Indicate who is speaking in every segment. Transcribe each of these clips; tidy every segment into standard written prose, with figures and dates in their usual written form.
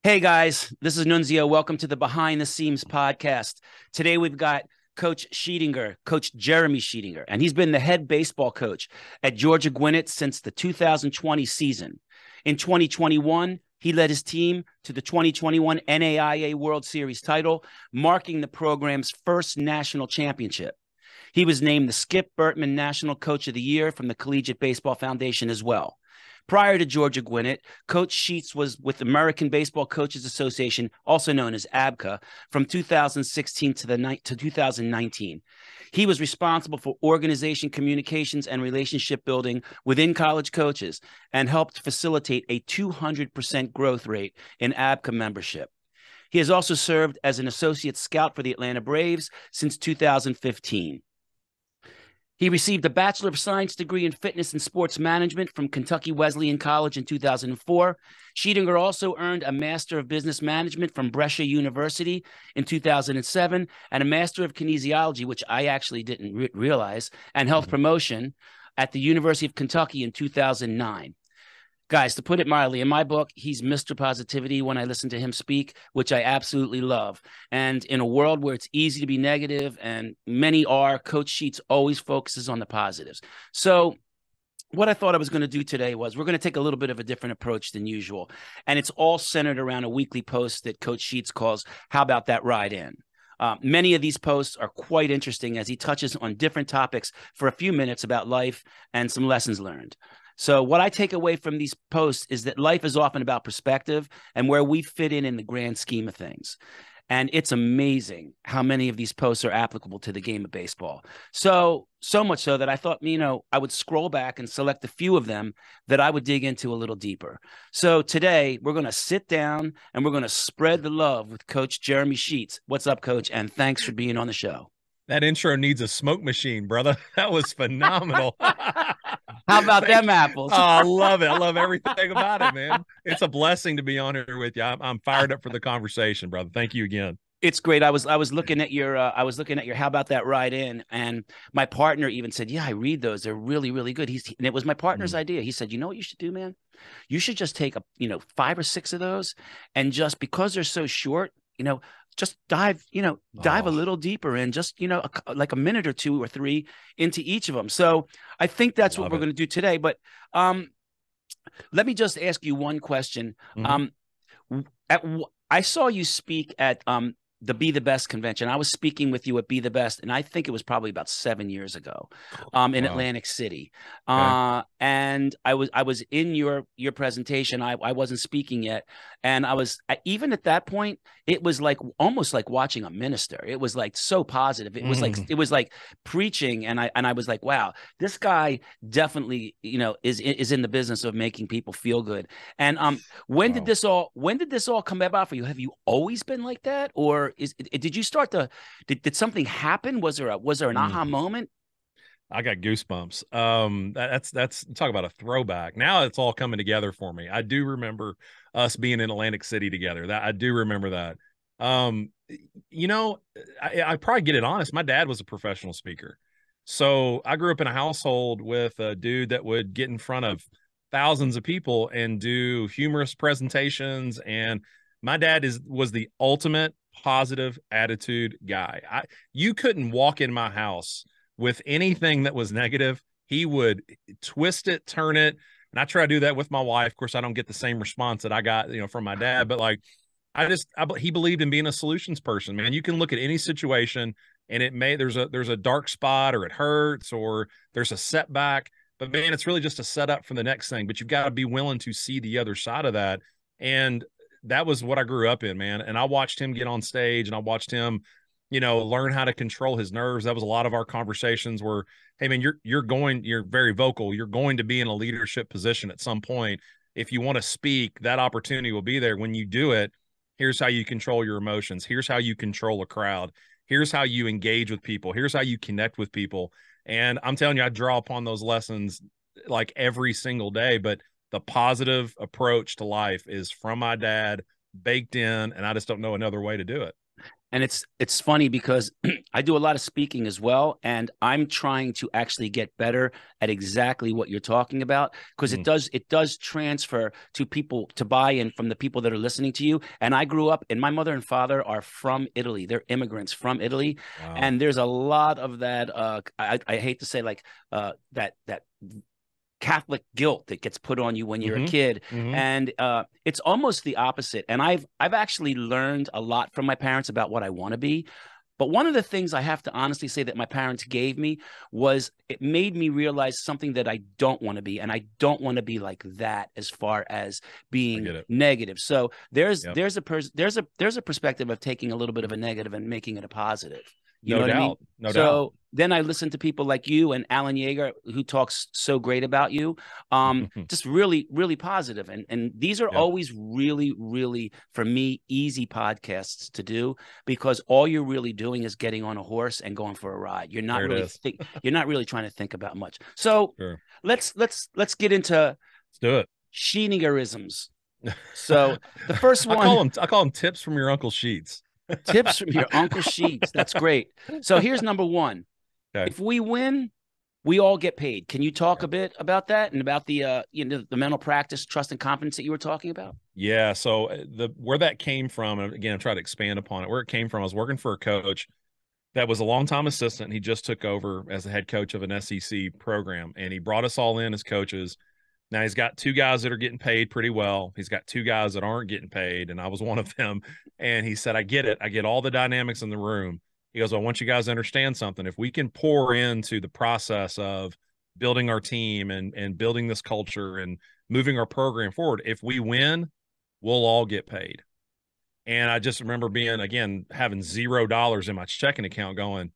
Speaker 1: Hey guys, this is Nunzio. Welcome to the Behind the Seams podcast. Today we've got Coach Sheetinger, Coach Jeremy Sheetinger, and he's been the head baseball coach at Georgia Gwinnett since the 2020 season. In 2021, he led his team to the 2021 NAIA World Series title, marking the program's first national championship. He was named the Skip Bertman National Coach of the Year from the Collegiate Baseball Foundation as well. Prior to Georgia Gwinnett, Coach Sheets was with American Baseball Coaches Association, also known as ABCA, from 2016 to 2019. He was responsible for organization communications and relationship building within college coaches and helped facilitate a 200% growth rate in ABCA membership. He has also served as an associate scout for the Atlanta Braves since 2015. He received a Bachelor of Science degree in Fitness and Sports Management from Kentucky Wesleyan College in 2004. Sheetinger also earned a Master of Business Management from Brescia University in 2007 and a Master of Kinesiology, which I actually didn't realize, and Health Promotion at the University of Kentucky in 2009. Guys, to put it mildly, in my book, he's Mr. Positivity when I listen to him speak, which I absolutely love. And in a world where it's easy to be negative, and many are, Coach Sheets always focuses on the positives. So what I thought I was going to do today was we're going to take a little bit of a different approach than usual. And it's all centered around a weekly post that Coach Sheets calls, How About That Ride In? Many of these posts are quite interesting as he touches on different topics for a few minutes about life and some lessons learned. So what I take away from these posts is that life is often about perspective and where we fit in the grand scheme of things. And it's amazing how many of these posts are applicable to the game of baseball. So much so that I thought, I would scroll back and select a few of them that I would dig into a little deeper. So today we're going to sit down and we're going to spread the love with Coach Jeremy Sheets. What's up, Coach? And thanks for being on the show.
Speaker 2: That intro needs a smoke machine, brother. That was phenomenal.
Speaker 1: How about them apples?
Speaker 2: Oh, I love it. I love everything about it, man. It's a blessing to be on here with you. I'm fired up for the conversation, brother. Thank you again.
Speaker 1: It's great. I was looking at your How About That Ride In, and my partner even said, yeah, I read those. They're really, really good. And it was my partner's idea. He said, you know what you should do, man? You should just take 5 or 6 of those, and just because they're so short, just dive a little deeper in, just, like a minute or 2 or 3 into each of them. So I think that's what we're going to do today. But let me just ask you one question. I saw you speak at the Be the Best convention. I was speaking with you at Be the Best, and I think it was probably about 7 years ago in Atlantic City. Okay. And I was in your presentation. I wasn't speaking yet. And even at that point, it was like almost like watching a minister. It was like so positive. It was like preaching. And I was like, wow, this guy definitely, is in the business of making people feel good. And when did this all come about for you? Have you always been like that? Or did you start did something happen? Was there an aha moment?
Speaker 2: I got goosebumps. That's talk about a throwback. Now it's all coming together for me. I do remember us being in Atlantic City together. I do remember that. I probably get it honest. My dad was a professional speaker. So I grew up in a household with a dude that would get in front of thousands of people and do humorous presentations. And my dad was the ultimate positive attitude guy. You couldn't walk in my house with anything that was negative. He would twist it, turn it. And I try to do that with my wife. Of course, I don't get the same response that I got, from my dad, but like, he believed in being a solutions person, man. You can look at any situation and there's a dark spot, or it hurts, or there's a setback, but man, it's really just a setup for the next thing. But you've got to be willing to see the other side of that. And that was what I grew up in, man. And I watched him get on stage, and I watched him, learn how to control his nerves. That was a lot of our conversations where, hey man, you're very vocal. You're going to be in a leadership position at some point. If you want to speak, that opportunity will be there. When you do it, here's how you control your emotions. Here's how you control a crowd. Here's how you engage with people. Here's how you connect with people. And I'm telling you, I draw upon those lessons like every single day, but the positive approach to life is from my dad, baked in, and I just don't know another way to do it.
Speaker 1: And it's funny because I do a lot of speaking as well, and I'm trying to actually get better at exactly what you're talking about, because it does transfer to people, to buy in from the people that are listening to you. And I grew up, and my mother and father are from Italy. They're immigrants from Italy,
Speaker 2: Wow.
Speaker 1: and there's a lot of that. I hate to say, like, that Catholic guilt that gets put on you when you're a kid. And it's almost the opposite. And I've actually learned a lot from my parents about what I want to be. But one of the things I have to honestly say that my parents gave me was, it made me realize something that I don't want to be. And I don't want to be like that as far as being negative. So there's a perspective of taking a little bit of a negative and making it a positive. You know what I mean?
Speaker 2: No
Speaker 1: so
Speaker 2: doubt.
Speaker 1: then I listen to people like you and Alan Yeager, who talks so great about you. Just really, really positive. And these are always really, really, for me, easy podcasts to do, because all you're really doing is getting on a horse and going for a ride. You're not you're not really trying to think about much. So let's get into,
Speaker 2: let's do it.
Speaker 1: Sheetingerisms. So the first one,
Speaker 2: I call them tips from your Uncle Sheets.
Speaker 1: Tips from your Uncle Sheets. That's great. So here's number one. Okay. If we win, we all get paid. Can you talk a bit about that, and about the the mental practice, trust, and confidence that you were talking about?
Speaker 2: Yeah. So where that came from, and again, I try to expand upon it. Where it came from, I was working for a coach that was a longtime assistant. And he just took over as the head coach of an SEC program, and he brought us all in as coaches. Now he's got 2 guys that are getting paid pretty well. He's got 2 guys that aren't getting paid, and I was one of them. And he said, I get it. I get all the dynamics in the room. He goes, I want you guys to understand something. If we can pour into the process of building our team and building this culture and moving our program forward, if we win, we'll all get paid. And I just remember having $0 in my checking account going,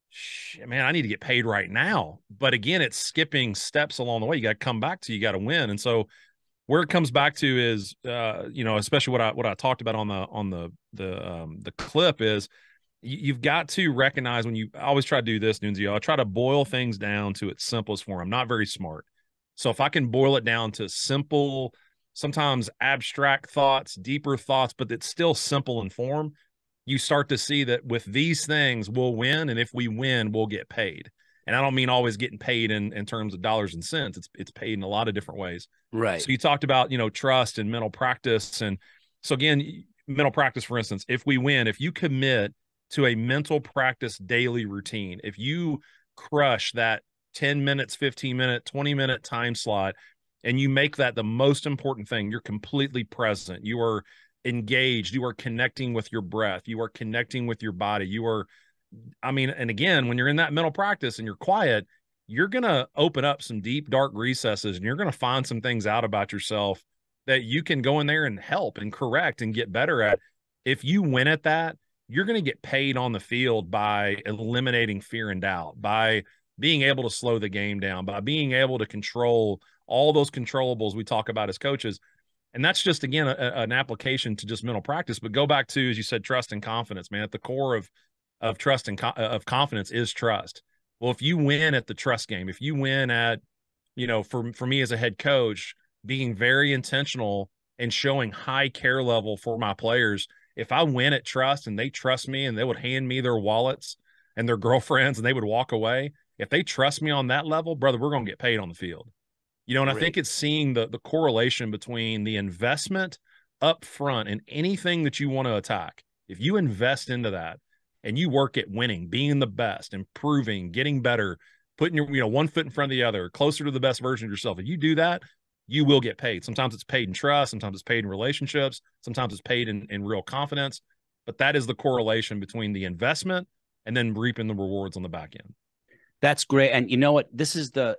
Speaker 2: shit, man, I need to get paid right now. But again, it's skipping steps along the way. You got to come back to, you got to win. And so where it comes back to is, especially what I talked about on the clip is, you've got to recognize, when I always try to do this, Nunzio, I try to boil things down to its simplest form. I'm not very smart. So if I can boil it down to simple, sometimes abstract thoughts, deeper thoughts, but it's still simple in form, you start to see that with these things, we'll win. And if we win, we'll get paid. And I don't mean always getting paid in terms of dollars and cents. It's paid in a lot of different ways.
Speaker 1: Right.
Speaker 2: So you talked about, trust and mental practice. And so again, mental practice, for instance, if we win, if you commit to a mental practice daily routine, if you crush that 10 minutes, 15 minute, 20-minute time slot, and you make that the most important thing, you're completely present. You are engaged. You are connecting with your breath. You are connecting with your body. And again, when you're in that mental practice and you're quiet, you're going to open up some deep, dark recesses, and you're going to find some things out about yourself that you can go in there and help and correct and get better at. If you win at that, you're going to get paid on the field by eliminating fear and doubt, by being able to slow the game down, by being able to control all those controllables we talk about as coaches. And that's just, again, an application to just mental practice. But go back to, as you said, trust and confidence, man. At the core of trust and of confidence is trust. Well, if you win at the trust game, if you win at, for me as a head coach, being very intentional and showing high care level for my players, if I win at trust and they trust me and they would hand me their wallets and their girlfriends and they would walk away, if they trust me on that level, brother, we're going to get paid on the field. And I think it's seeing the correlation between the investment up front in anything that you want to attack. If you invest into that and you work at winning, being the best, improving, getting better, putting your, one foot in front of the other, closer to the best version of yourself, if you do that, you will get paid. Sometimes it's paid in trust. Sometimes it's paid in relationships. Sometimes it's paid in real confidence. But that is the correlation between the investment and then reaping the rewards on the back end.
Speaker 1: That's great. And you know what? This is the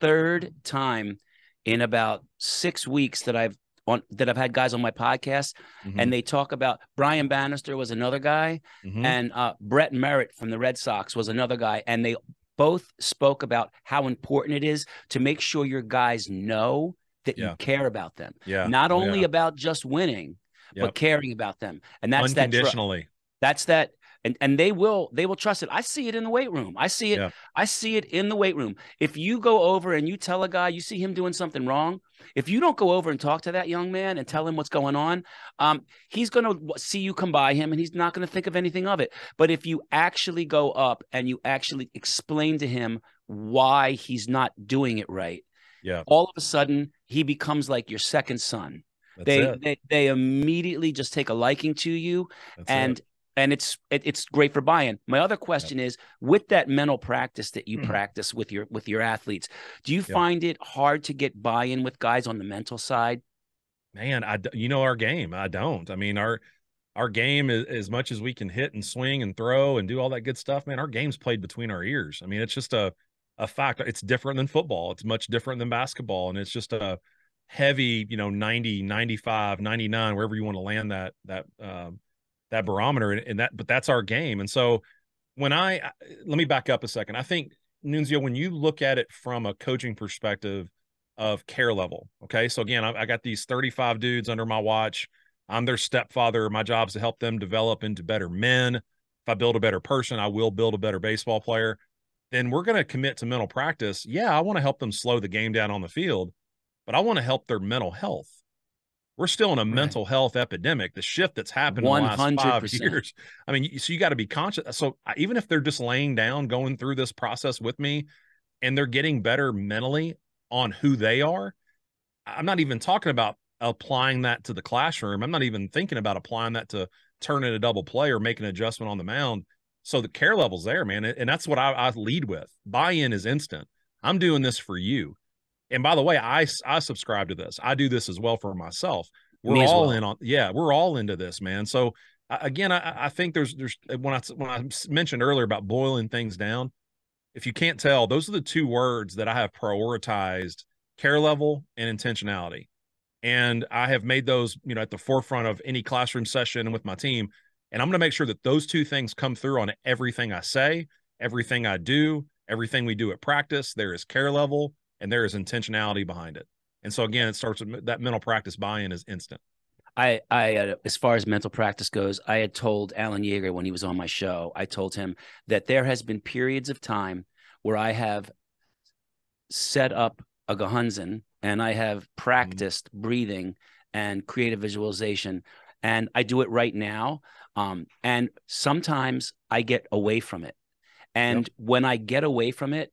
Speaker 1: 3rd time in about 6 weeks that I've had guys on my podcast, and they talk about Brian Bannister was another guy, and Brett Merritt from the Red Sox was another guy, and they both spoke about how important it is to make sure your guys know that you care about them.
Speaker 2: Yeah.
Speaker 1: Not only about just winning, but caring about them. And that's
Speaker 2: unconditionally.
Speaker 1: That's that and they will trust it. I see it in the weight room. I see it.
Speaker 2: Yeah.
Speaker 1: I see it in the weight room. If you go over and you tell a guy you see him doing something wrong, if you don't go over and talk to that young man and tell him what's going on, he's going to see you come by him and he's not going to think of anything of it. But if you actually go up and you actually explain to him why he's not doing it right,
Speaker 2: Yeah.
Speaker 1: all of a sudden he becomes like your second son.
Speaker 2: That's it.
Speaker 1: They immediately just take a liking to you.
Speaker 2: That's
Speaker 1: and
Speaker 2: it.
Speaker 1: and it's great for buy-in. My other question is, with that mental practice that you practice with your athletes, do you find it hard to get buy-in with guys on the mental side?
Speaker 2: Man, our game, I don't. I mean, our game is, as much as we can hit and swing and throw and do all that good stuff, man, our game's played between our ears. I mean, it's just a fact. It's different than football. It's much different than basketball. And it's just a heavy, 90, 95, 99, wherever you want to land that barometer, but that's our game. And so let me back up a second. I think, Nunzio, when you look at it from a coaching perspective of care level, okay, so again, I got these 35 dudes under my watch. I'm their stepfather. My job is to help them develop into better men. If I build a better person, I will build a better baseball player. Then we're going to commit to mental practice. Yeah, I want to help them slow the game down on the field, but I want to help their mental health. We're still in a mental health epidemic. The shift that's happened in the last 5 years. I mean, so you got to be conscious. So even if they're just laying down, going through this process with me, and they're getting better mentally on who they are, I'm not even talking about applying that to the classroom. I'm not even thinking about applying that to turn in a double play or make an adjustment on the mound. So the care level's there, man. And that's what I lead with. Buy-in is instant. I'm doing this for you. And by the way, I subscribe to this. I do this as well for myself. We're all in on, we're all into this, man. So again, I think there's when I mentioned earlier about boiling things down, if you can't tell, those are the two words that I have prioritized: care level and intentionality. And I have made those, at the forefront of any classroom session and with my team. And I'm going to make sure that those two things come through on everything I say, everything I do, everything we do at practice. There is care level and there is intentionality behind it. And so again, it starts with that mental practice. Buy-in is instant.
Speaker 1: I as far as mental practice goes, I had told Alan Yeager when he was on my show, I told him that there has been periods of time where I have set up a Gehunzen and I have practiced breathing and creative visualization, and I do it right now. And sometimes I get away from it. And when I get away from it,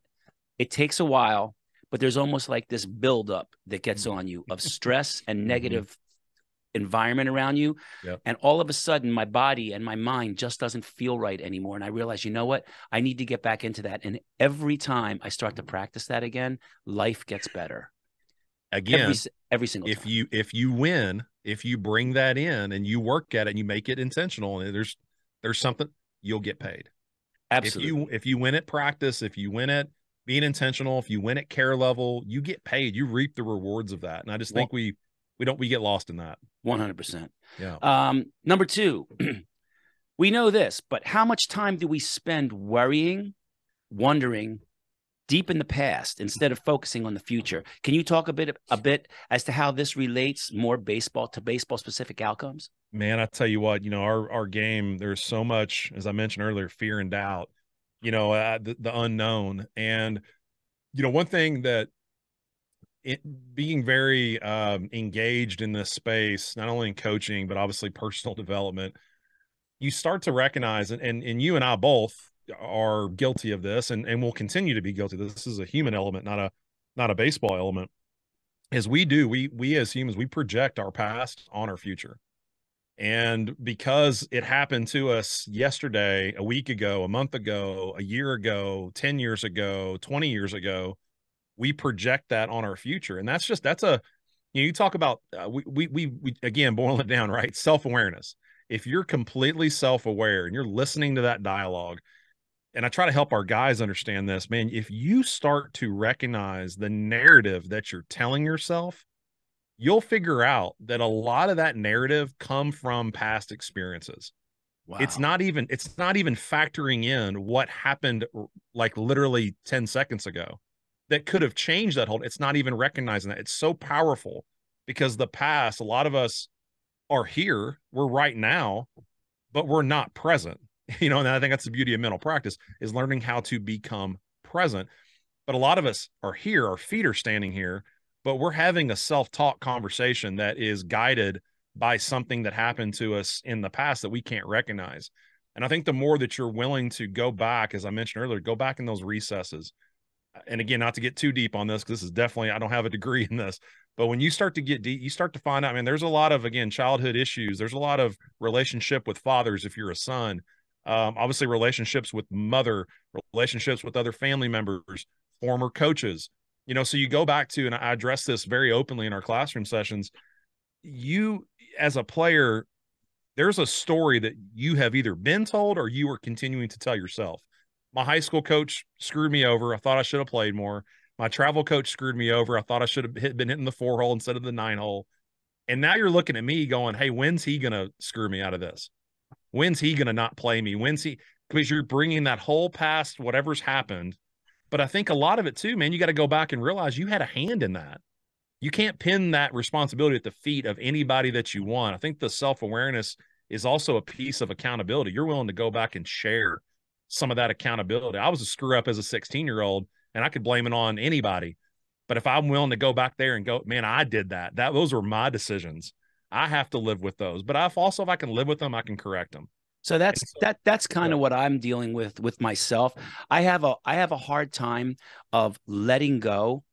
Speaker 1: it takes a while, but there's almost like this buildup that gets on you of stress and negative environment around you. And all of a sudden my body and my mind just doesn't feel right anymore. And I realize, you know what? I need to get back into that. And every time I start to practice that again, life gets better.
Speaker 2: Again,
Speaker 1: every single time.
Speaker 2: If you win, if you bring that in and you work at it and you make it intentional, and there's something, you'll get paid.
Speaker 1: Absolutely.
Speaker 2: If you win at practice, if you win at being intentional, if you win at care level, you get paid. You reap the rewards of that. And I just think we get lost in that.
Speaker 1: 100%.
Speaker 2: Yeah.
Speaker 1: Number two, we know this, but how much time do we spend worrying, wondering, deep in the past instead of focusing on the future? Can you talk a bit as to how this relates more to baseball specific outcomes?
Speaker 2: Man, I tell you what, our game, there's so much, as I mentioned earlier, fear and doubt, the unknown. And, one thing that being very engaged in this space, not only in coaching, but obviously personal development, you start to recognize, and you and I both are guilty of this and will continue to be guilty. This is a human element, not a baseball element. As we as humans, we project our past on our future. And because it happened to us yesterday, a week ago, a month ago, a year ago, 10 years ago, 20 years ago, we project that on our future. And you talk about, we again, boil it down, right? Self-awareness. If you're completely self-aware and you're listening to that dialogue, and I try to help our guys understand this, man, if you start to recognize the narrative that you're telling yourself, you'll figure out that a lot of that narrative come from past experiences. Wow. It's not even factoring in what happened like literally 10 seconds ago that could have changed that whole. It's not even recognizing that. It's so powerful because the past, a lot of us are here, we're right now, but we're not present. you know, and I think that's the beauty of mental practice, is learning how to become present. But a lot of us are here, our feet are standing here, but we're having a self-talk conversation that is guided by something that happened to us in the past that we can't recognize. And I think the more that you're willing to go back, as I mentioned earlier, go back in those recesses. And again, not to get too deep on this, because this is definitely, I don't have a degree in this, but when you start to get deep, you start to find out, I mean, there's a lot of, again, childhood issues. There's a lot of relationship with fathers if you're a son, obviously relationships with mother, relationships with other family members, former coaches, you know, so you go back to, and I address this very openly in our classroom sessions, you as a player, there's a story that you have either been told or you are continuing to tell yourself. My high school coach screwed me over. I thought I should have played more. My travel coach screwed me over. I thought I should have been hitting the 4-hole instead of the 9-hole. And now you're looking at me going, hey, when's he going to screw me out of this? When's he going to not play me? When's he? Because you're bringing that whole past, whatever's happened. But I think a lot of it too, man, you got to go back and realize you had a hand in that. You can't pin that responsibility at the feet of anybody that you want. I think the self-awareness is also a piece of accountability. You're willing to go back and share some of that accountability. I was a screw up as a 16-year-old, and I could blame it on anybody. But if I'm willing to go back there and go, man, I did that. Those were my decisions. I have to live with those. But if I can live with them, I can correct them.
Speaker 1: So that's kind of what I'm dealing with myself. I have a hard time of letting go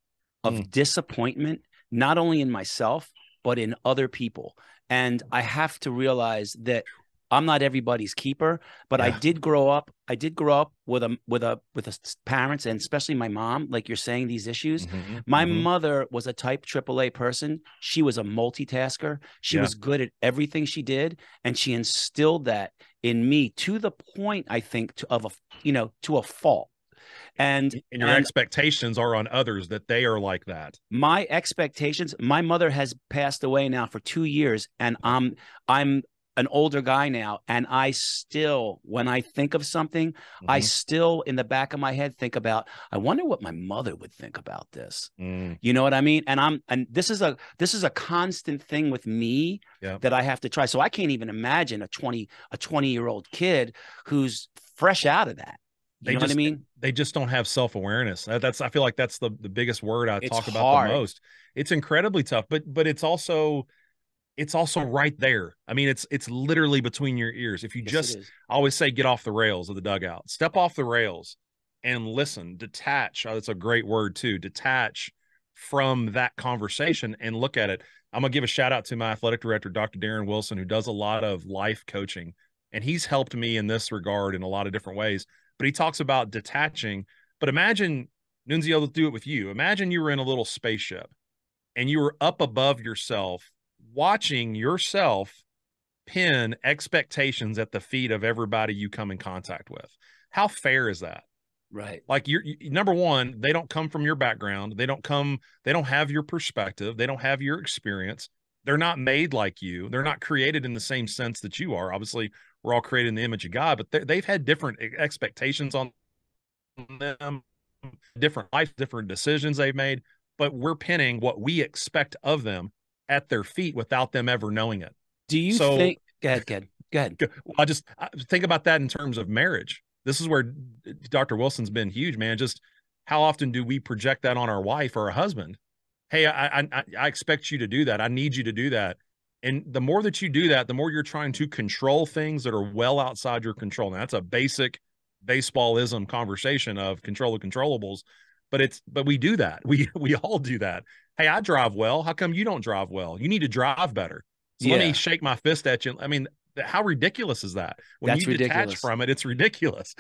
Speaker 1: of disappointment, not only in myself, but in other people. And I have to realize that I'm not everybody's keeper, but I did grow up with parents, and especially my mom, like you're saying, these issues. My mother was a type AAA person. She was a multitasker. She was good at everything she did, and she instilled that in me to the point, I think, to a fault. And
Speaker 2: your expectations are on others that they are like that.
Speaker 1: My expectations, my mother has passed away now for 2 years, and I'm an older guy now, and I still, when I think of something, I still in the back of my head think about, I wonder what my mother would think about this. You know what I mean? And this is a constant thing with me that I have to try. So I can't even imagine a 20-year-old kid who's fresh out of that. You know what I mean?
Speaker 2: They just don't have self-awareness. I feel like that's the biggest word I talk about
Speaker 1: hard.
Speaker 2: the most. It's incredibly tough, but it's also right there. I mean, it's literally between your ears. If you I always say, get off the rails of the dugout, step off the rails and listen, detach. Oh, that's a great word too. Detach from that conversation and look at it. I'm going to give a shout out to my athletic director, Dr. Darren Wilson, who does a lot of life coaching, and he's helped me in this regard in a lot of different ways, but he talks about detaching. But imagine, Nunzio, let's do it with you. Imagine you were in a little spaceship and you were up above yourself, watching yourself pin expectations at the feet of everybody you come in contact with. How fair is that?
Speaker 1: Right.
Speaker 2: Like number one, they don't come from your background. They don't have your perspective. They don't have your experience. They're not made like you. They're not created in the same sense that you are. Obviously, we're all created in the image of God, but they've had different expectations on them, different life, different decisions they've made, but we're pinning what we expect of them at their feet without them ever knowing it.
Speaker 1: Do you think, go ahead.
Speaker 2: I think about that in terms of marriage. This is where Dr. Wilson's been huge, man. Just how often do we project that on our wife or a husband? Hey, I expect you to do that. I need you to do that. And the more that you do that, the more you're trying to control things that are well outside your control. Now, that's a basic baseballism conversation of control the controllables, but we do that. We all do that. Hey, I drive well. How come you don't drive well? You need to drive better. So let me shake my fist at you. I mean, how ridiculous is that? When you detach from it, it's ridiculous.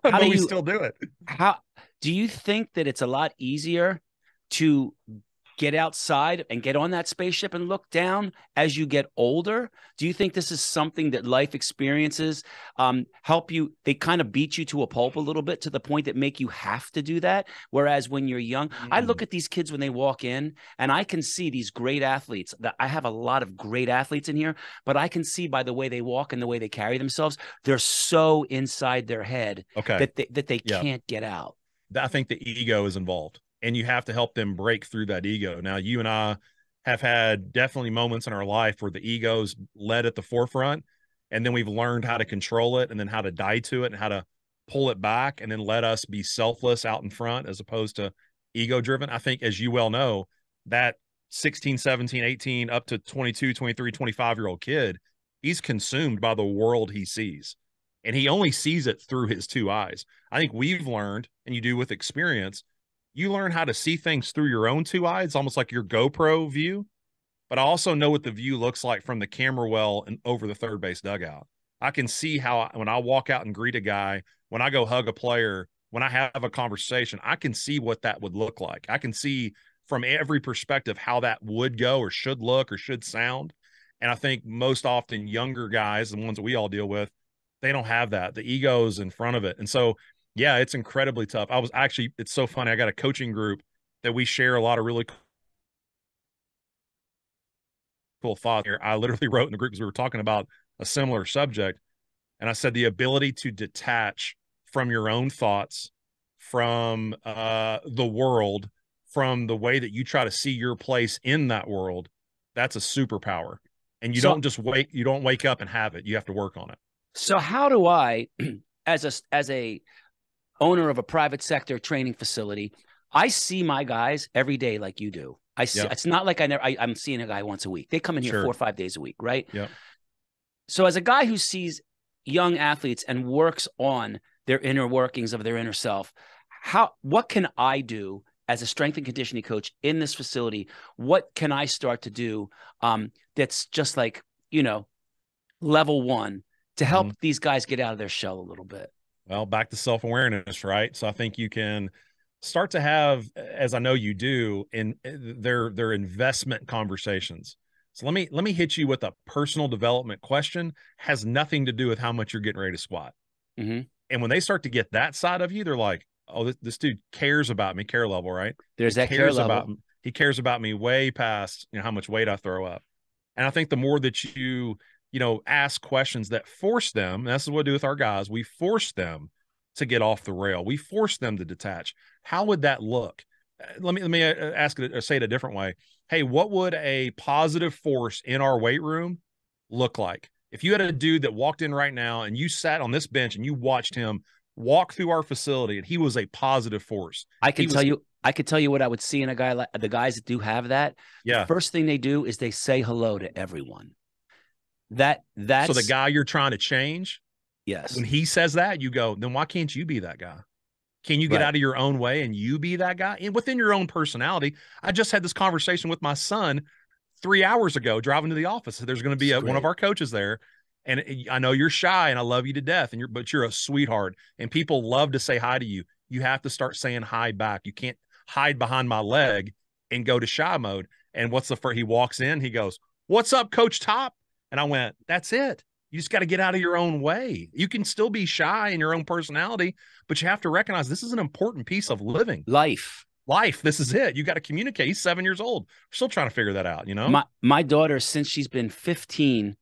Speaker 2: But we still do it.
Speaker 1: How do you think that it's a lot easier to get outside and get on that spaceship and look down as you get older? Do you think this is something that life experiences help you? They kind of beat you to a pulp a little bit to the point that make you have to do that. Whereas when you're young, I look at these kids when they walk in and I can see these great athletes. That I have a lot of great athletes in here, but I can see by the way they walk and the way they carry themselves, they're so inside their head that they can't get out.
Speaker 2: I think the ego is involved. And you have to help them break through that ego. Now, you and I have had definitely moments in our life where the ego's led at the forefront. And then we've learned how to control it and then how to die to it and how to pull it back and then let us be selfless out in front as opposed to ego driven. I think, as you well know, that 16, 17, 18, up to 22, 23, 25-year-old kid, he's consumed by the world he sees. And he only sees it through his two eyes. I think we've learned, and you do with experience, you learn how to see things through your own two eyes, almost like your GoPro view. But I also know what the view looks like from the camera well and over the third base dugout. I can see how when I walk out and greet a guy, when I go hug a player, when I have a conversation, I can see what that would look like. I can see from every perspective how that would go or should look or should sound. And I think most often younger guys, the ones that we all deal with, they don't have that. The ego's in front of it. And so, yeah, it's incredibly tough. It's so funny. I got a coaching group that we share a lot of really cool thoughts here. I literally wrote in the group because we were talking about a similar subject. And I said, the ability to detach from your own thoughts, from the world, from the way that you try to see your place in that world, that's a superpower. And you don't wake up and have it. You have to work on it.
Speaker 1: So how do I, as a owner of a private sector training facility, I see my guys every day like you do. I see. Yep. It's not like I'm seeing a guy once a week. They come in here 4 or 5 days a week, right?
Speaker 2: Yeah.
Speaker 1: So as a guy who sees young athletes and works on their inner workings of their inner self, what can I do as a strength and conditioning coach in this facility? What can I start to do that's just like, level one to help these guys get out of their shell a little bit?
Speaker 2: Well, back to self-awareness, right? So I think you can start to have, as I know you do, in their investment conversations. So let me hit you with a personal development question. Has nothing to do with how much you're getting ready to squat.
Speaker 1: Mm-hmm.
Speaker 2: And when they start to get that side of you, they're like, oh, this dude cares about me, care level, right?
Speaker 1: There's that care level.
Speaker 2: He cares about me way past, how much weight I throw up. And I think the more that you ask questions that force them, that's what we do with our guys. We force them to get off the rail. We force them to detach. How would that look? Let me ask it or say it a different way. Hey, what would a positive force in our weight room look like? If you had a dude that walked in right now and you sat on this bench and you watched him walk through our facility and he was a positive force.
Speaker 1: I could tell you what I would see in a guy like the guys that do have that.
Speaker 2: Yeah.
Speaker 1: The first thing they do is they say hello to everyone. That's
Speaker 2: so the guy you're trying to change.
Speaker 1: Yes.
Speaker 2: When he says that, you go, then why can't you be that guy? Can you get out of your own way and you be that guy? And within your own personality. I just had this conversation with my son 3 hours ago, driving to the office. There's going to be one of our coaches there. And I know you're shy and I love you to death, but you're a sweetheart and people love to say hi to you. You have to start saying hi back. You can't hide behind my leg and go to shy mode. And what's the first? He walks in, he goes, "What's up, Coach Top?" And I went, "That's it. You just got to get out of your own way. You can still be shy in your own personality, but you have to recognize this is an important piece of living.
Speaker 1: Life.
Speaker 2: This is it. You got to communicate. He's 7 years old. We're still trying to figure that out,
Speaker 1: My daughter, since she's been 15,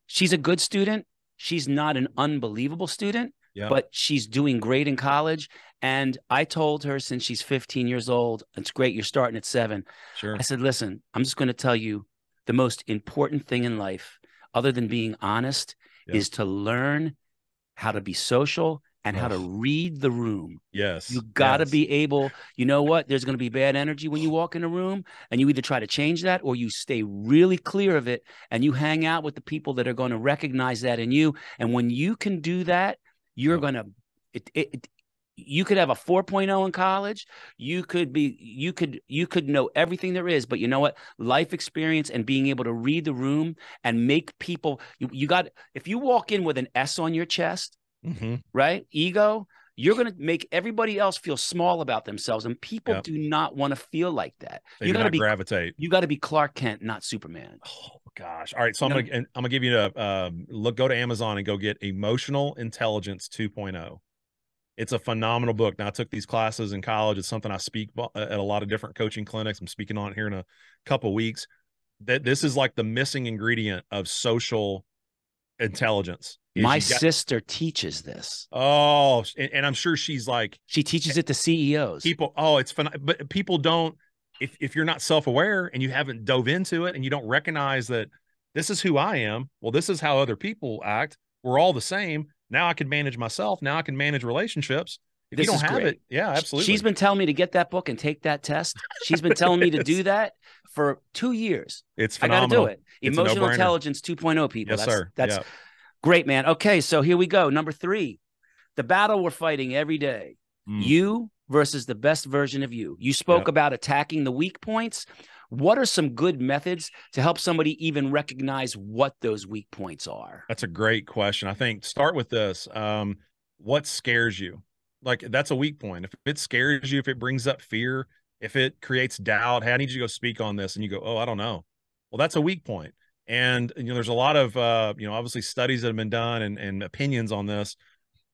Speaker 1: she's a good student. She's not an unbelievable student, but she's doing great in college. And I told her since she's 15 years old, it's great. You're starting at 7.
Speaker 2: Sure.
Speaker 1: I said, listen, I'm just going to tell you the most important thing in life, other than being honest, is to learn how to be social and how to read the room.
Speaker 2: Yes.
Speaker 1: You got to be able, you know what? There's going to be bad energy when you walk in a room, and you either try to change that or you stay really clear of it and you hang out with the people that are going to recognize that in you. And when you can do that, you're going to, you could have a 4.0 in college. You could know everything there is, but you know what? Life experience and being able to read the room and make people, if you walk in with an S on your chest, right? Ego, you're going to make everybody else feel small about themselves. And people do not want to feel like that.
Speaker 2: You got to gravitate.
Speaker 1: You got to be Clark Kent, not Superman.
Speaker 2: Oh gosh. All right. So I'm going to give you go to Amazon and go get Emotional Intelligence 2.0. It's a phenomenal book. Now, I took these classes in college. It's something I speak at a lot of different coaching clinics. I'm speaking on it here in a couple of weeks. This is like the missing ingredient of social intelligence.
Speaker 1: My sister teaches this.
Speaker 2: Oh, and I'm sure she
Speaker 1: teaches it to CEOs.
Speaker 2: People, it's fun. But people don't, if you're not self-aware and you haven't dove into it and you don't recognize that This is who I am. Well, this is how other people act. We're all the same. Now I can manage myself. Now I can manage relationships. If you
Speaker 1: This
Speaker 2: don't
Speaker 1: is
Speaker 2: have
Speaker 1: great.
Speaker 2: it, yeah,
Speaker 1: She's
Speaker 2: absolutely.
Speaker 1: been telling me to get that book and take that test. She's been telling me to do that for 2 years.
Speaker 2: It's
Speaker 1: I got to do
Speaker 2: phenomenal.
Speaker 1: it.
Speaker 2: It's a
Speaker 1: Emotional
Speaker 2: no-brainer.
Speaker 1: intelligence 2.0, people.
Speaker 2: Yes, sir.
Speaker 1: That's
Speaker 2: Yeah.
Speaker 1: great, man. Okay, so here we go. Number 3, the battle we're fighting every day.
Speaker 2: Mm,
Speaker 1: You versus the best version of you. You spoke
Speaker 2: yep.
Speaker 1: about attacking the weak points. What are some good methods to help somebody even recognize what those weak points are?
Speaker 2: That's a great question. I think start with this. What scares you? Like that's a weak point. If it scares you, if it brings up fear, if it creates doubt, hey, I need you to go speak on this, and you go, oh, I don't know. Well, that's a weak point. And there's a lot of obviously studies that have been done and opinions on this.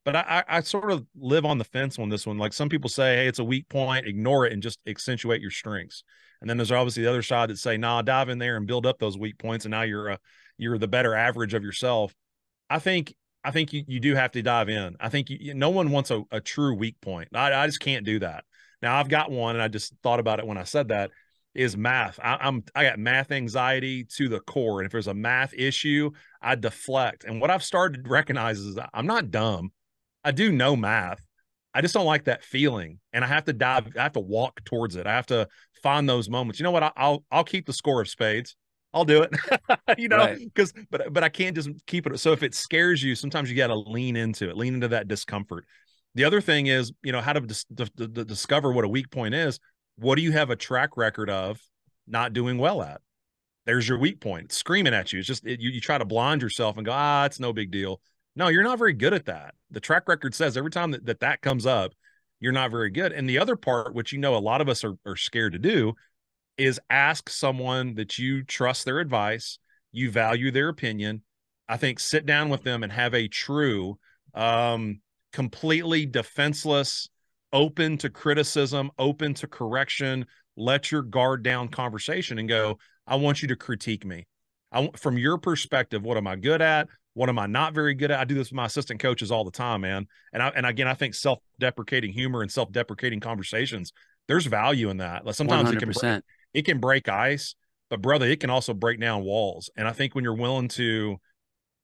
Speaker 2: But I sort of live on the fence on this one. Like some people say, hey, it's a weak point, ignore it and just accentuate your strengths. And then there's obviously the other side that say, nah, dive in there and build up those weak points, and now you're the better average of yourself. I think you do have to dive in. I think no one wants a true weak point. I just can't do that. Now I've got one, and I just thought about it when I said that, is math. I got math anxiety to the core. And if there's a math issue, I deflect. And what I've started to recognize is that I'm not dumb. I do know math. I just don't like that feeling, and I have to dive. I have to walk towards it. I have to find those moments. You know what? I'll keep the score of spades. I'll do it.
Speaker 1: Right.
Speaker 2: Because but I can't just keep it. So if it scares you, sometimes you got to lean into it, lean into that discomfort. The other thing is, how to discover what a weak point is. What do you have a track record of not doing well at? There's your weak point. It's screaming at you. It's just you try to blind yourself and go, it's no big deal. No, you're not very good at that. The track record says every time that comes up, you're not very good. And the other part, which a lot of us are scared to do, is ask someone that you trust their advice, you value their opinion. I think sit down with them and have a true, completely defenseless, open to criticism, open to correction, let your guard down conversation and go, I want you to critique me. From your perspective, what am I good at? What am I not very good at? I do this with my assistant coaches all the time, man. And again, I think self-deprecating humor and self-deprecating conversations, there's value in that. Like sometimes
Speaker 1: 100%.
Speaker 2: it can break ice, but brother, it can also break down walls. And I think when you're willing to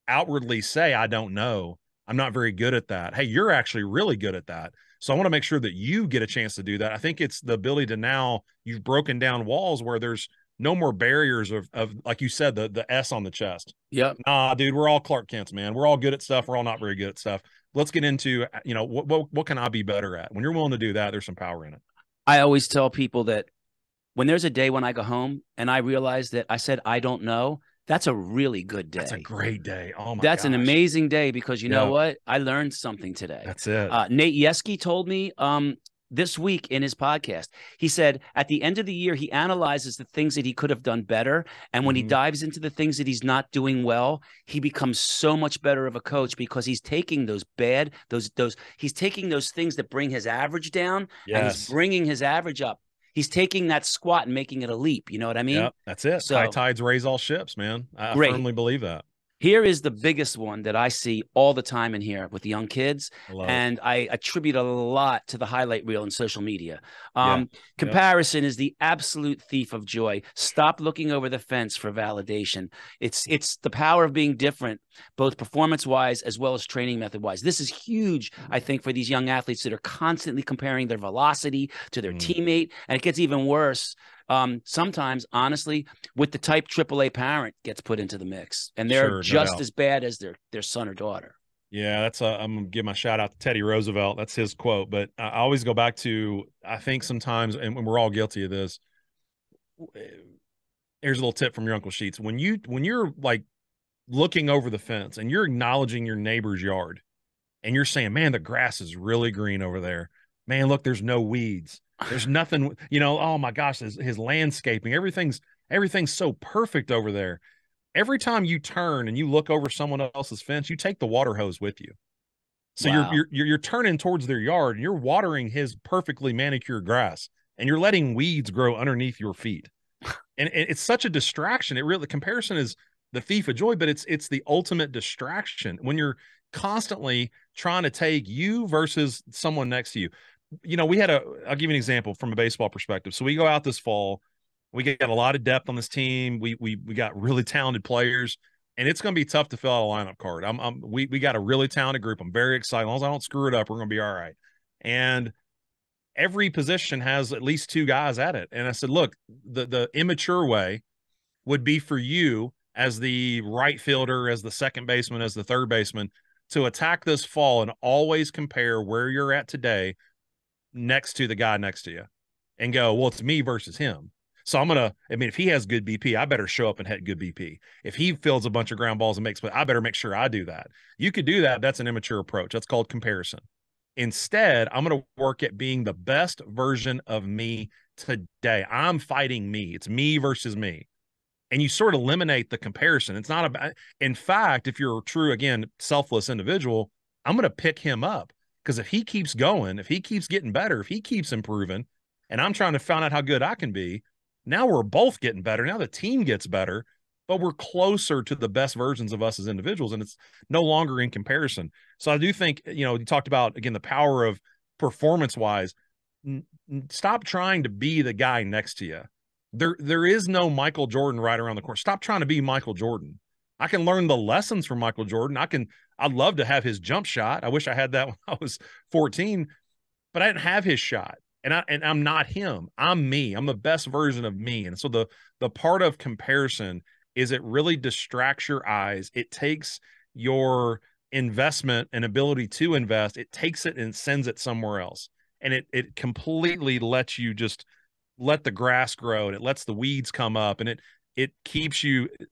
Speaker 2: outwardly say, I don't know, I'm not very good at that. Hey, you're actually really good at that. So I want to make sure that you get a chance to do that. I think it's the ability to now you've broken down walls where there's no more barriers of like you said, the S on the chest.
Speaker 1: Yep.
Speaker 2: Nah, dude, we're all Clark Kents, man. We're all good at stuff. We're all not very good at stuff. Let's get into, what can I be better at? When you're willing to do that, there's some power in it.
Speaker 1: I always tell people that when there's a day when I go home and I realize that I said, I don't know, that's a really good day.
Speaker 2: That's a great day. Oh my
Speaker 1: That's
Speaker 2: gosh.
Speaker 1: an amazing day because you know
Speaker 2: Yeah.
Speaker 1: what? I learned something today.
Speaker 2: That's it.
Speaker 1: Nate Yeski told me this week in his podcast, he said at the end of the year, he analyzes the things that he could have done better. And when he dives into the things that he's not doing well, he becomes so much better of a coach because he's taking he's taking those things that bring his average down and he's bringing his average up. He's taking that squat and making it a leap. You know what I mean?
Speaker 2: Yeah, that's it.
Speaker 1: So,
Speaker 2: high tides raise all ships, man. I firmly believe that.
Speaker 1: Here is the biggest one that I see all the time in here with the young kids, and I attribute a lot to the highlight reel and social media. Comparison is the absolute thief of joy. Stop looking over the fence for validation. It's the power of being different, both performance-wise as well as training method-wise. This is huge, I think, for these young athletes that are constantly comparing their velocity to their teammate, and it gets even worse. Sometimes, honestly, with the type AAA parent gets put into the mix, and they're just as bad as their son or daughter.
Speaker 2: Yeah, I'm gonna give my shout out to Teddy Roosevelt. That's his quote. But I always go back to, I think sometimes, and we're all guilty of this. Here's a little tip from your Uncle Sheets. When you're like looking over the fence and you're acknowledging your neighbor's yard, and you're saying, "Man, the grass is really green over there. Man, look, there's no weeds. There's nothing, oh my gosh, his landscaping, everything's so perfect over there." Every time you turn and you look over someone else's fence, you take the water hose with you. So you're turning towards their yard and you're watering his perfectly manicured grass, and you're letting weeds grow underneath your feet. And it's such a distraction. The comparison is the thief of joy, but it's the ultimate distraction when you're constantly trying to take you versus someone next to you. I'll give you an example from a baseball perspective. So we go out this fall We got a lot of depth on this team. We got really talented players, and it's going to be tough to fill out a lineup card. We got a really talented group. I'm very excited. As long as I don't screw it up, we're going to be all right. And every position has at least 2 guys at it. And I said, look, the immature way would be for you as the right fielder, as the second baseman, as the third baseman, to attack this fall and always compare where you're at today next to the guy next to you and go, well, it's me versus him. So if he has good BP, I better show up and hit good BP. If he fields a bunch of ground balls and makes, I better make sure I do that. You could do that. That's an immature approach. That's called comparison. Instead, I'm going to work at being the best version of me today. I'm fighting me. It's me versus me. And you sort of eliminate the comparison. It's not about, in fact, if you're a true, again, selfless individual, I'm going to pick him up, because if he keeps going, if he keeps getting better, if he keeps improving, and I'm trying to find out how good I can be, now we're both getting better. Now the team gets better, but we're closer to the best versions of us as individuals, and it's no longer in comparison. So I do think, you talked about, again, the power of performance-wise. Stop trying to be the guy next to you. There is no Michael Jordan right around the corner. Stop trying to be Michael Jordan. I can learn the lessons from Michael Jordan. I'd love to have his jump shot. I wish I had that when I was 14, but I didn't have his shot. And I'm not him. I'm me. I'm the best version of me. And so the part of comparison is it really distracts your eyes. It takes your investment and ability to invest. It takes it and sends it somewhere else. And it completely lets you just let the grass grow, and it lets the weeds come up, and it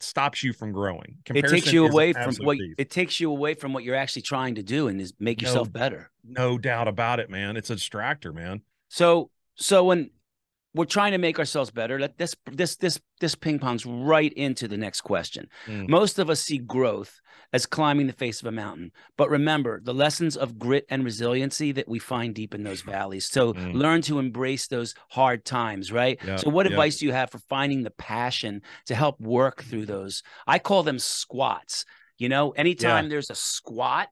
Speaker 2: stops you from growing.
Speaker 1: It takes you away from what you're actually trying to do, and make yourself better.
Speaker 2: No doubt about it, man. It's a distractor, man.
Speaker 1: So when we're trying to make ourselves better, this ping pongs right into the next question. Most of us see growth as climbing the face of a mountain, but remember the lessons of grit and resiliency that we find deep in those valleys. So learn to embrace those hard times, right?
Speaker 2: Yeah,
Speaker 1: so what advice do you have for finding the passion to help work through those? I call them squats. Anytime there's a squat,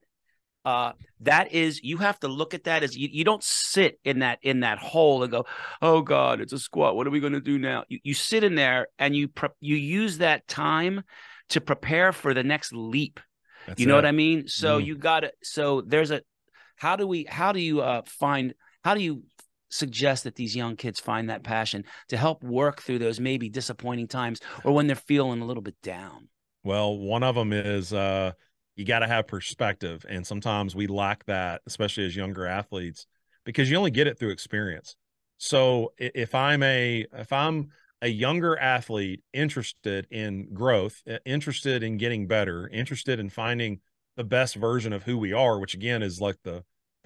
Speaker 1: that is, you have to look at that as you don't sit in that hole and go, oh God, it's a squat. What are we going to do now? You sit in there and you use that time to prepare for the next leap.
Speaker 2: That's
Speaker 1: you know what I mean? So you got to, so there's how do you suggest that these young kids find that passion to help work through those maybe disappointing times, or when they're feeling a little bit down?
Speaker 2: Well, one of them is, you got to have perspective. And sometimes we lack that, especially as younger athletes, because you only get it through experience. So if I'm a younger athlete interested in growth, interested in getting better, interested in finding the best version of who we are, which again is like the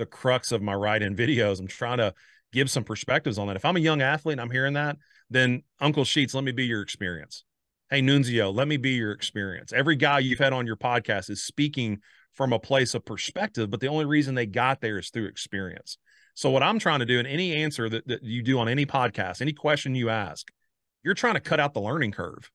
Speaker 2: crux of my write-in videos, I'm trying to give some perspectives on that. If I'm a young athlete and I'm hearing that, then Uncle Sheets, let me be your experience. Hey, Nunzio, let me be your experience. Every guy you've had on your podcast is speaking from a place of perspective, but the only reason they got there is through experience. So what I'm trying to do in any answer that you do on any podcast, any question you ask, you're trying to cut out the learning curve.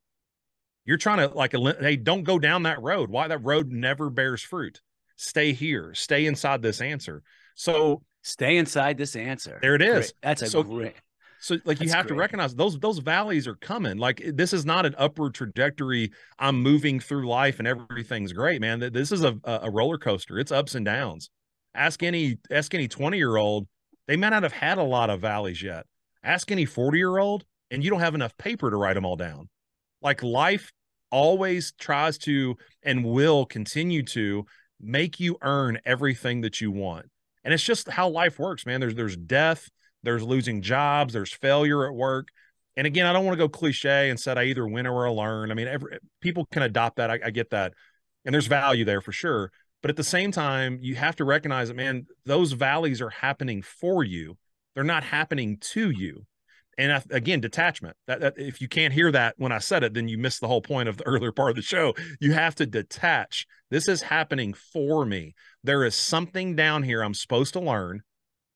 Speaker 2: You're trying to hey, don't go down that road. Why? That road never bears fruit. Stay here. Stay inside this answer. So
Speaker 1: stay inside this answer.
Speaker 2: There it is.
Speaker 1: Great. That's great.
Speaker 2: So you have to recognize those valleys are coming. Like, this is not an upward trajectory. I'm moving through life and everything's great, man. This is a roller coaster. It's ups and downs. Ask any 20-year-old, they may not have had a lot of valleys yet. Ask any 40-year-old, and you don't have enough paper to write them all down. Like, life always tries to and will continue to make you earn everything that you want. And it's just how life works, man. There's death. There's losing jobs, there's failure at work. And again, I don't want to go cliche and said I either win or I learn. I mean, people can adopt that. I get that. And there's value there for sure. But at the same time, you have to recognize that, man, those valleys are happening for you. They're not happening to you. And again, detachment. That if you can't hear that when I said it, then you missed the whole point of the earlier part of the show. You have to detach. This is happening for me. There is something down here I'm supposed to learn.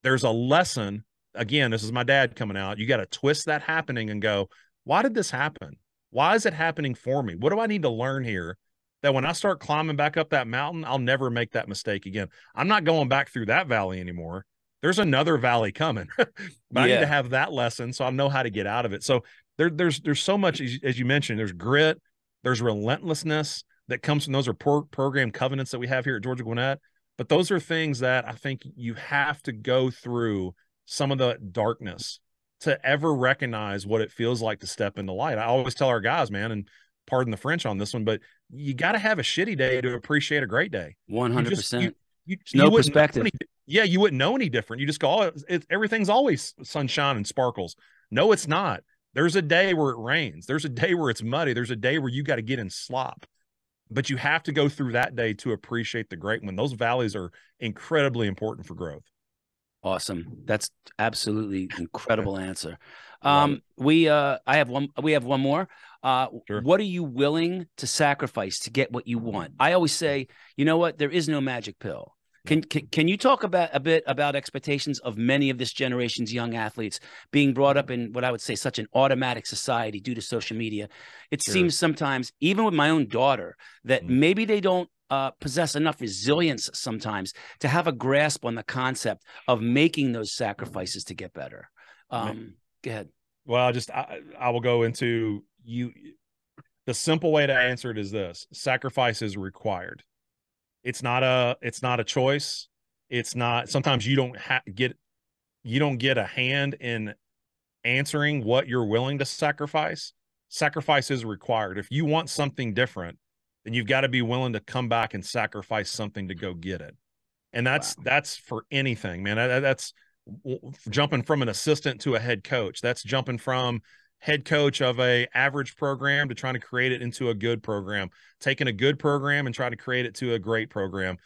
Speaker 2: There's a lesson. Again, this is my dad coming out. You got to twist that happening and go, why did this happen? Why is it happening for me? What do I need to learn here that when I start climbing back up that mountain, I'll never make that mistake again? I'm not going back through that valley anymore. There's another valley coming, but I need to have that lesson so I know how to get out of it. So there's so much, as you mentioned, there's grit, there's relentlessness that comes from those are program covenants that we have here at Georgia Gwinnett. But those are things that I think you have to go through some of the darkness to ever recognize what it feels like to step into light. I always tell our guys, man, and pardon the French on this one, but you got to have a shitty day to appreciate a great day.
Speaker 1: 100%.
Speaker 2: You
Speaker 1: no perspective.
Speaker 2: You wouldn't know any different. You just go, oh, everything's always sunshine and sparkles. No, it's not. There's a day where it rains. There's a day where it's muddy. There's a day where you got to get in slop. But you have to go through that day to appreciate the great one. Those valleys are incredibly important for growth.
Speaker 1: Awesome. That's absolutely incredible answer.
Speaker 2: We
Speaker 1: have one more.
Speaker 2: Sure.
Speaker 1: What are you willing to sacrifice to get what you want? I always say, you know what? There is no magic pill. Can you talk a bit about expectations of many of this generation's young athletes being brought up in what I would say such an automatic society due to social media? It seems sometimes, even with my own daughter, that maybe they don't possess enough resilience sometimes to have a grasp on the concept of making those sacrifices to get better. Go ahead.
Speaker 2: Well, I will go into you. The simple way to answer it is this: sacrifice is required. It's not a choice. It's not, sometimes you don't get a hand in answering what you're willing to sacrifice. Sacrifice is required. If you want something different, then you've got to be willing to come back and sacrifice something to go get it. And that's for anything, man. That's jumping from an assistant to a head coach. That's jumping from head coach of a average program to trying to create it into a good program, taking a good program and try to create it to a great program,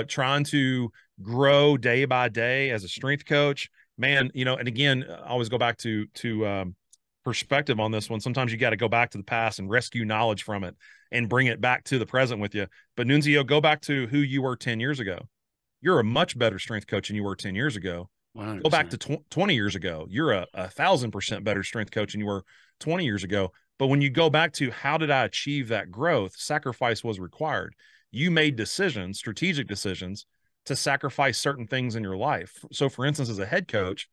Speaker 2: trying to grow day by day as a strength coach, man. And again, I always go back to perspective on this one. Sometimes you got to go back to the past and rescue knowledge from it and bring it back to the present with you. But Nunzio, go back to who you were 10 years ago. You're a much better strength coach than you were 10 years ago.
Speaker 1: 100%.
Speaker 2: Go back to 20 years ago. You're a 1,000% better strength coach than you were 20 years ago. But when you go back to how did I achieve that growth, sacrifice was required. You made decisions, strategic decisions, to sacrifice certain things in your life. So, for instance, as a head coach,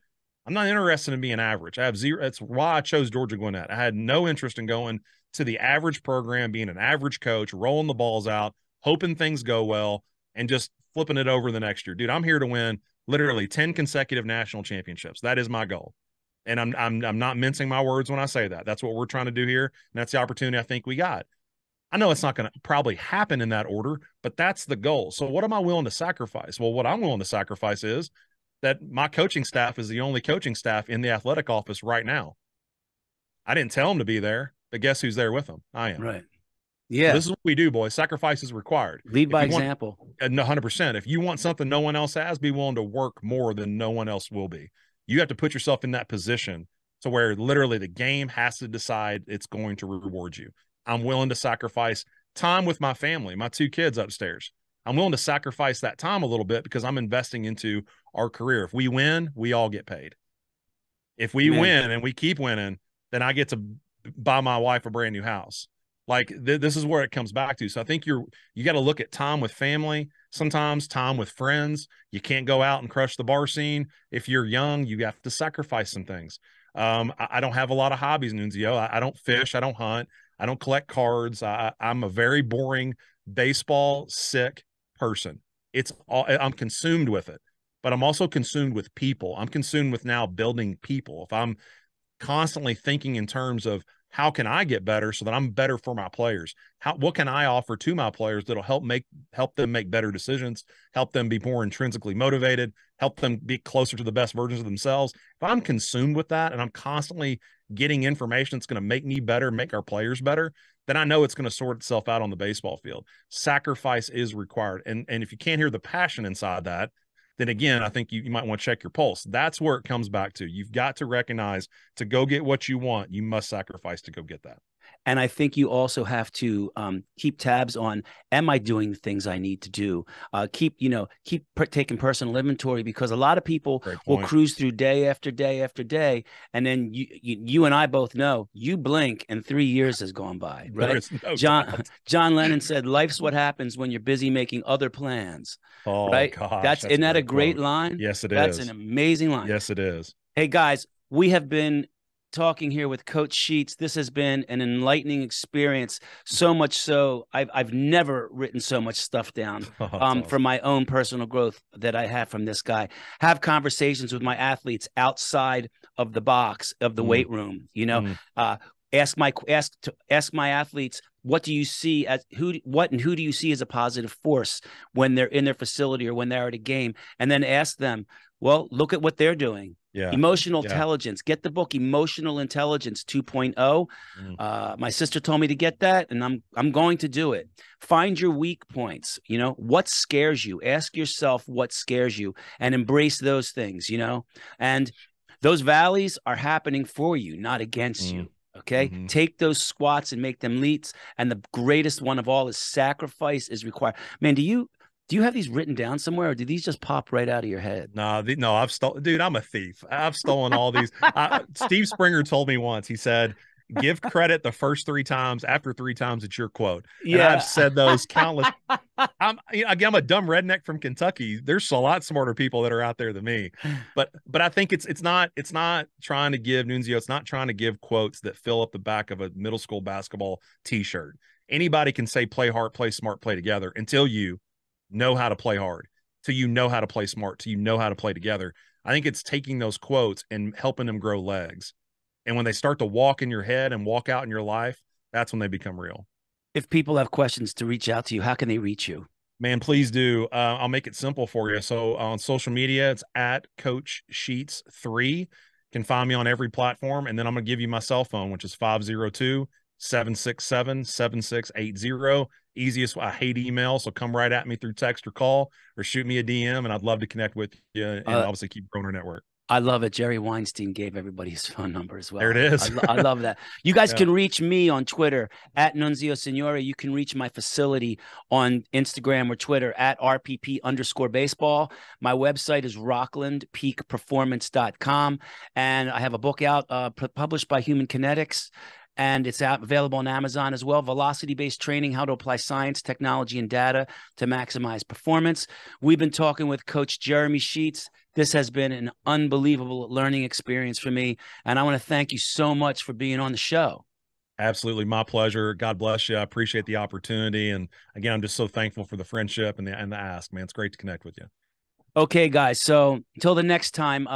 Speaker 2: I'm not interested in being average. I have zero. That's why I chose Georgia Gwinnett. I had no interest in going to the average program, being an average coach, rolling the balls out, hoping things go well, and just flipping it over the next year. Dude, I'm here to win literally 10 consecutive national championships. That is my goal. And I'm not mincing my words when I say that. That's what we're trying to do here. And that's the opportunity I think we got. I know it's not going to probably happen in that order, but that's the goal. So what am I willing to sacrifice? Well, what I'm willing to sacrifice is that my coaching staff is the only coaching staff in the athletic office right now. I didn't tell them to be there, but guess who's there with them? I am.
Speaker 1: Right. Yeah.
Speaker 2: So this is what we do, boys. Sacrifice is required.
Speaker 1: Lead by example.
Speaker 2: 100%. If you want something no one else has, be willing to work more than no one else will be. You have to put yourself in that position to where literally the game has to decide it's going to reward you. I'm willing to sacrifice time with my family, my 2 kids upstairs. I'm willing to sacrifice that time a little bit because I'm investing into our career. If we win, we all get paid. If we win and we keep winning, then I get to buy my wife a brand new house. Like this is where it comes back to. So I think you got to look at time with family, sometimes time with friends. You can't go out and crush the bar scene. If you're young, you have to sacrifice some things. I don't have a lot of hobbies, Nunzio. I don't fish. I don't hunt. I don't collect cards. I'm a very boring baseball sick person. I'm consumed with it, but I'm also consumed with people. I'm consumed with now building people. If I'm constantly thinking in terms of how can I get better so that I'm better for my players? What can I offer to my players that'll help them make better decisions, help them be more intrinsically motivated, help them be closer to the best versions of themselves? If I'm consumed with that and I'm constantly getting information that's going to make me better, make our players better, then I know it's going to sort itself out on the baseball field. Sacrifice is required. And if you can't hear the passion inside that, then again, I think you might want to check your pulse. That's where it comes back to. You've got to recognize to go get what you want, you must sacrifice to go get that.
Speaker 1: And I think you also have to keep tabs on, am I doing the things I need to do? Keep taking personal inventory, because a lot of people will cruise through day after day after day. And then you and I both know you blink and 3 years has gone by, right?
Speaker 2: No
Speaker 1: John Lennon said, life's what happens when you're busy making other plans.
Speaker 2: Oh,
Speaker 1: right?
Speaker 2: Gosh.
Speaker 1: Isn't that a great line?
Speaker 2: Yes, it is.
Speaker 1: That's an amazing line.
Speaker 2: Yes, it is.
Speaker 1: Hey, guys, we have been talking here with Coach Sheets. This has been an enlightening experience. So much so, I've never written so much stuff down
Speaker 2: Awesome.
Speaker 1: for my own personal growth that I have from this guy. Have conversations with my athletes outside of the box of the weight room. You know, ask my athletes, what do you see as who do you see as a positive force when they're in their facility or when they're at a game, and then ask them, well, look at what they're doing.
Speaker 2: Yeah.
Speaker 1: Emotional intelligence. Get the book Emotional Intelligence 2.0. My sister told me to get that, and I'm going to do it. Find your weak points. You know, what scares you? Ask yourself what scares you and embrace those things, you know. And those valleys are happening for you, not against you. Okay. Take those squats and make them leaps. And the greatest one of all is sacrifice is required. Man, do you have these written down somewhere, or do these just pop right out of your head?
Speaker 2: No, I've stolen, dude. I'm a thief. I've stolen all these. Steve Springer told me once, he said, give credit the first 3 times. After 3 times, it's your quote. Yeah. And I've said those countless. I'm a dumb redneck from Kentucky. There's a lot smarter people that are out there than me. But I think it's not trying to give Nunzio. It's not trying to give quotes that fill up the back of a middle school basketball T-shirt. Anybody can say play hard, play smart, play together until you know how to play hard, till you know how to play smart, till you know how to play together. I think it's taking those quotes and helping them grow legs. And when they start to walk in your head and walk out in your life, that's when they become real.
Speaker 1: If people have questions to reach out to you, how can they reach you?
Speaker 2: Man, please do. I'll make it simple for you. So on social media, it's at Coach Sheets 3. You can find me on every platform. And then I'm going to give you my cell phone, which is 502-767-7680. Easiest. I hate email, so come right at me through text or call or shoot me a DM, and I'd love to connect with you and obviously keep growing our network.
Speaker 1: I love it. Jerry Weinstein gave everybody his phone number as well.
Speaker 2: There it is.
Speaker 1: I love that. You guys can reach me on Twitter at Nunzio Signore. You can reach my facility on Instagram or Twitter at RPP_baseball. My website is rocklandpeakperformance.com. And I have a book out published by Human Kinetics. And it's available on Amazon as well. Velocity-based training, how to apply science, technology, and data to maximize performance. We've been talking with Coach Jeremy Sheets. This has been an unbelievable learning experience for me. And I want to thank you so much for being on the show.
Speaker 2: Absolutely. My pleasure. God bless you. I appreciate the opportunity. And again, I'm just so thankful for the friendship and the ask, man. It's great to connect with you.
Speaker 1: Okay, guys. So until the next time,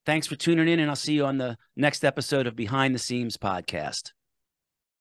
Speaker 1: thanks for tuning in, and I'll see you on the next episode of Behind the Seams podcast.